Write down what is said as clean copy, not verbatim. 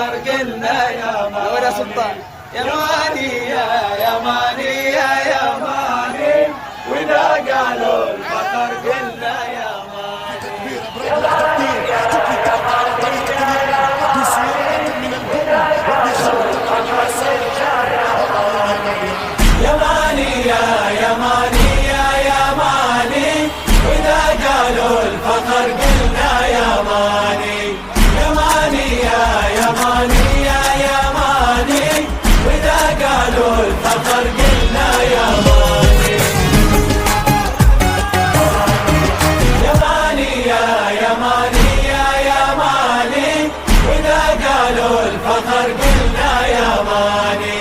الفخر قلنا يا ماني سلطان يا ماني يا ماني يا ماني، وإذا قالوا الفخر قلنا يا ماني يا ماني يا ماني يا ماني، وإذا قالوا الفخر قلنا يا ماني يا ماني يا ماني يا ماني، وإذا قالوا الفخر قلنا يا ماني يا ماني يا ماني يا ماني، وإذا قالوا الفخر قلنا يا ماني